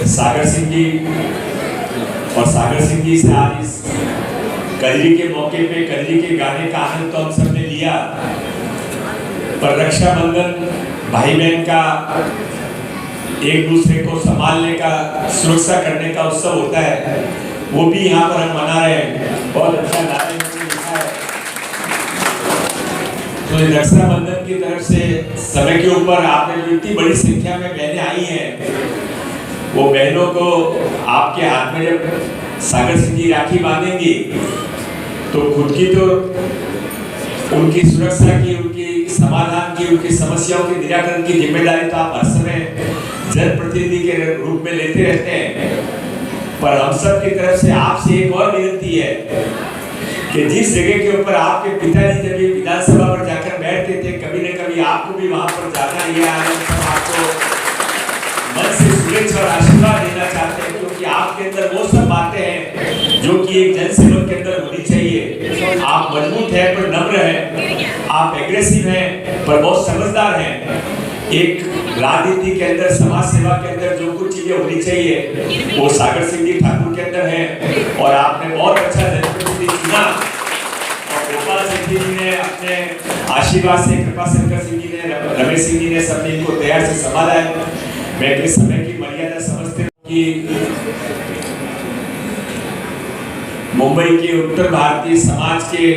सागर सिंह जी और सागर सिंह जी से आज इस कजरी के मौके पे कजरी के गाने का आनंद तो हम सब ने लिया, पर रक्षाबंधन भाई बहन का एक दूसरे को संभालने का, सुरक्षा करने का उत्सव होता है, वो भी यहाँ पर हम मना रहे हैं। बहुत अच्छा नारे लिखा है। तो रक्षाबंधन की तरफ से समय के ऊपर आपने जो इतनी बड़ी संख्या में बहनें आई हैं, वो बहनों को आपके हाथ में जब सागर सिंह जी राखी बांधेंगी तो खुद की तो उनकी सुरक्षा की, उनकी समाधान की, उनकी समस्याओं के निराकरण की जिम्मेदारी तो आप हर समय जनप्रतिनिधि के रूप में लेते रहते हैं, पर हम सब की तरफ से आपसे एक और विनती है कि जिस जगह के ऊपर आपके पिताजी जब विधानसभा पर जाकर बैठते थे, कभी न कभी आपको भी वहां पर जाना ही है। आपको मन से शुभेच्छा और आशीर्वाद देना चाहते हैं, क्योंकि आपके अंदर वो सब बातें हैं जो कि एक जनसेवक के अंदर होनी चाहिए। आप मजबूत हैं पर नम्र हैं, आप एग्रेसिव हैं पर बहुत समझदार हैं। एक राजनीति के अंदर, समाज सेवा के अंदर जो कुछ चीजें होनी चाहिए वो सागर सिंह जी ठाकुर के अंदर है, और आपने बहुत अच्छा जनप्रतिनिधि चुना। और गोपाल सिंह जी ने अपने आशीर्वाद से, कृपा शंकर सिंह जी ने, रमेश सिंह जी ने सबने इनको तैयार से संभाला है। मैं इस समय की मर्यादा समझते हूँ कि मुंबई के उत्तर भारतीय समाज के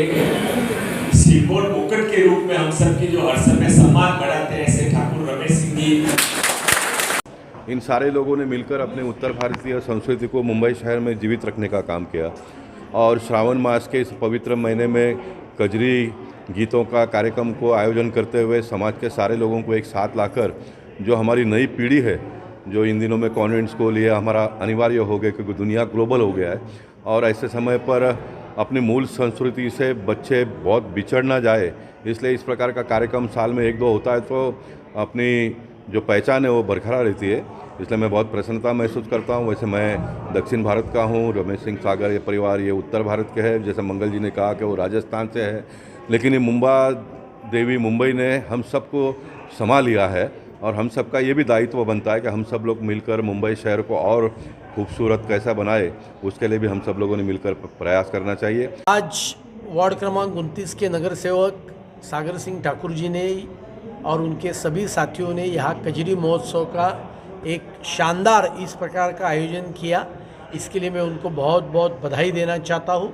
सिंबल मुकुट के रूप में हम सबकी जो हर समय सम्मान बढ़ाते हैं, ऐसे ठाकुर रमेश सिंह जी। इन सारे लोगों ने मिलकर अपने उत्तर भारतीय संस्कृति को मुंबई शहर में जीवित रखने का काम किया, और श्रावण मास के इस पवित्र महीने में कजरी गीतों का कार्यक्रम को आयोजन करते हुए समाज के सारे लोगों को एक साथ लाकर, जो हमारी नई पीढ़ी है, जो इन दिनों में कॉन्वेंट स्कूल ये हमारा अनिवार्य हो गया क्योंकि दुनिया ग्लोबल हो गया है, और ऐसे समय पर अपनी मूल संस्कृति से बच्चे बहुत बिछड़ ना जाए, इसलिए इस प्रकार का कार्यक्रम साल में 1-2 होता है तो अपनी जो पहचान है वो बरकरार रहती है। इसलिए मैं बहुत प्रसन्नता महसूस करता हूँ। वैसे मैं दक्षिण भारत का हूँ, रमेश सिंह सागर ये परिवार ये उत्तर भारत के है, जैसे मंगल जी ने कहा कि वो राजस्थान से है, लेकिन ये मुंबा देवी मुंबई ने हम सबको संभाल लिया है, और हम सबका ये भी दायित्व बनता है कि हम सब लोग मिलकर मुंबई शहर को और खूबसूरत कैसा बनाए, उसके लिए भी हम सब लोगों ने मिलकर प्रयास करना चाहिए। आज वार्ड क्रमांक 29 के नगर सेवक सागर सिंह ठाकुर जी ने और उनके सभी साथियों ने यहाँ कजरी महोत्सव का एक शानदार इस प्रकार का आयोजन किया। इसके लिए मैं उनको बहुत बहुत बधाई देना चाहता हूँ।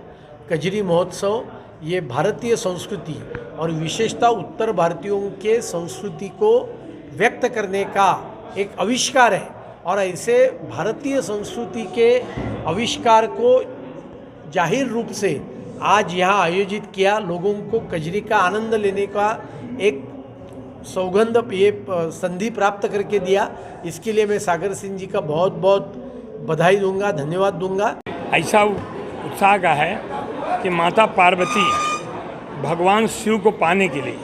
कजरी महोत्सव ये भारतीय संस्कृति और विशेषतः उत्तर भारतीयों के संस्कृति को व्यक्त करने का एक आविष्कार है, और ऐसे भारतीय संस्कृति के आविष्कार को जाहिर रूप से आज यहाँ आयोजित किया, लोगों को कजरी का आनंद लेने का एक सौगंध ये संधि प्राप्त करके दिया। इसके लिए मैं सागर सिंह जी का बहुत बहुत बधाई दूंगा, धन्यवाद दूंगा। ऐसा उत्साह का है कि माता पार्वती भगवान शिव को पाने के लिए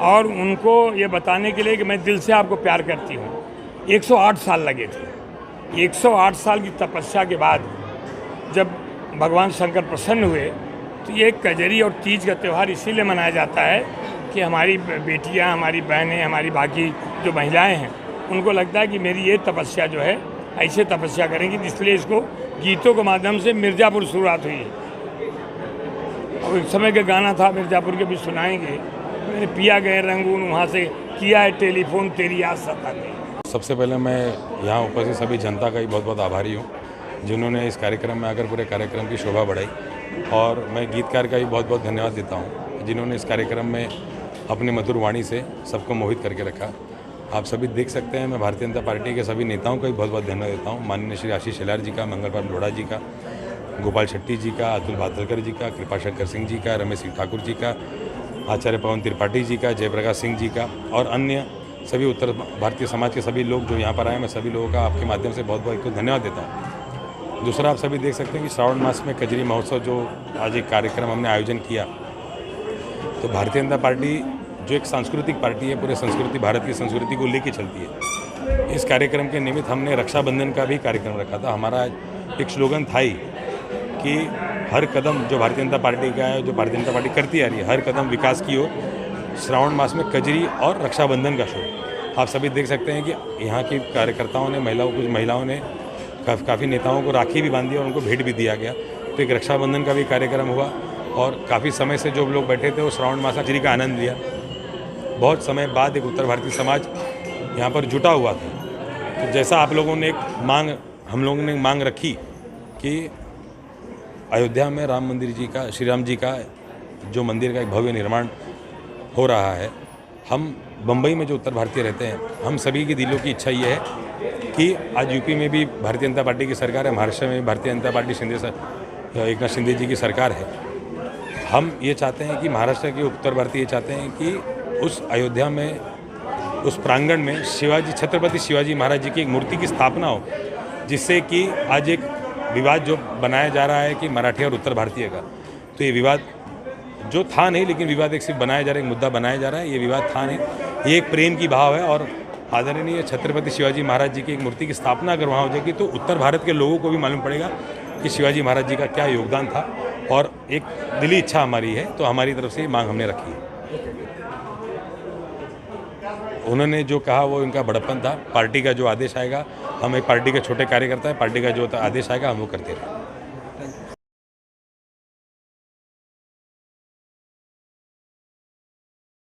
और उनको ये बताने के लिए कि मैं दिल से आपको प्यार करती हूँ, 108 साल लगे थे। 108 साल की तपस्या के बाद जब भगवान शंकर प्रसन्न हुए, तो ये कजरी और तीज का त्यौहार इसीलिए मनाया जाता है कि हमारी बेटियां, हमारी बहनें, हमारी बाकी जो महिलाएं हैं, उनको लगता है कि मेरी ये तपस्या जो है ऐसे तपस्या करेंगी, इसलिए इसको गीतों के माध्यम से मिर्ज़ापुर शुरुआत हुई है। और एक समय का गाना था, मिर्ज़ापुर के भी सुनाएंगे, मैंने पिया गए रंगून वहाँ से किया है टेलीफोन तेरी याद सताती। सबसे पहले मैं यहाँ उपस्थित सभी जनता का ही बहुत बहुत आभारी हूँ, जिन्होंने इस कार्यक्रम में आकर पूरे कार्यक्रम की शोभा बढ़ाई, और मैं गीतकार का भी बहुत बहुत धन्यवाद देता हूँ, जिन्होंने इस कार्यक्रम में अपनी मधुर वाणी से सबको मोहित करके रखा। आप सभी देख सकते हैं, मैं भारतीय जनता पार्टी के सभी नेताओं का भी बहुत बहुत धन्यवाद देता हूँ, माननीय श्री आशीष शेलार जी का, मंगलपाल लोढ़ा जी का, गोपाल शेट्टी जी का, अतुल भातलकर जी का, कृपा शंकर सिंह जी का, रमेश सिंह ठाकुर जी का, आचार्य पवन त्रिपाठी जी का, जयप्रकाश सिंह जी का, और अन्य सभी उत्तर भारतीय समाज के सभी लोग जो यहाँ पर आए, मैं सभी लोगों का आपके माध्यम से बहुत बहुत धन्यवाद देता हूँ। दूसरा, आप सभी देख सकते हैं कि श्रावण मास में कजरी महोत्सव जो आज एक कार्यक्रम हमने आयोजन किया, तो भारतीय जनता पार्टी जो एक सांस्कृतिक पार्टी है, पूरे संस्कृति, भारत की संस्कृति को लेके चलती है। इस कार्यक्रम के निमित्त हमने रक्षाबंधन का भी कार्यक्रम रखा था। हमारा एक स्लोगन था ही कि हर कदम जो भारतीय जनता पार्टी का है, जो भारतीय जनता पार्टी करती आ रही है, हर कदम विकास की हो। श्रावण मास में कजरी और रक्षाबंधन का शो आप सभी देख सकते हैं कि यहाँ की कार्यकर्ताओं ने, कुछ महिलाओं ने काफ़ी नेताओं को राखी भी बांधी और उनको भेंट भी दिया गया। तो एक रक्षाबंधन का भी कार्यक्रम हुआ और काफ़ी समय से जो लोग बैठे थे वो श्रावण मास खिचड़ी का आनंद लिया। बहुत समय बाद एक उत्तर भारतीय समाज यहाँ पर जुटा हुआ था। तो जैसा आप लोगों ने हम लोगों ने मांग रखी कि अयोध्या में राम मंदिर जी का, श्री राम जी का जो मंदिर का एक भव्य निर्माण हो रहा है, हम बम्बई में जो उत्तर भारतीय रहते हैं, हम सभी की दिलों की इच्छा ये है कि आज यूपी में भी भारतीय जनता पार्टी की सरकार है, महाराष्ट्र में भी भारतीय जनता पार्टी एकनाथ शिंदे जी की सरकार है। हम ये चाहते हैं कि महाराष्ट्र के उत्तर भारतीय ये चाहते हैं कि उस अयोध्या में, उस प्रांगण में छत्रपति शिवाजी महाराज जी की एक मूर्ति की स्थापना हो, जिससे कि आज एक विवाद जो बनाया जा रहा है कि मराठी और उत्तर भारतीय का, तो ये विवाद जो था नहीं, लेकिन विवाद एक सिर्फ बनाया जा रहा है, एक मुद्दा बनाया जा रहा है, ये विवाद था नहीं, ये एक प्रेम की भाव है। और आदरणीय छत्रपति शिवाजी महाराज जी की एक मूर्ति की स्थापना अगर वहाँ हो जाएगी तो उत्तर भारत के लोगों को भी मालूम पड़ेगा कि शिवाजी महाराज जी का क्या योगदान था, और एक दिली इच्छा हमारी है, तो हमारी तरफ से ये मांग हमने रखी है। उन्होंने जो कहा वो इनका बड़प्पन था। पार्टी का जो आदेश आएगा, हम एक पार्टी के छोटे कार्यकर्ता है, पार्टी का जो आदेश आएगा हम वो करते रहें।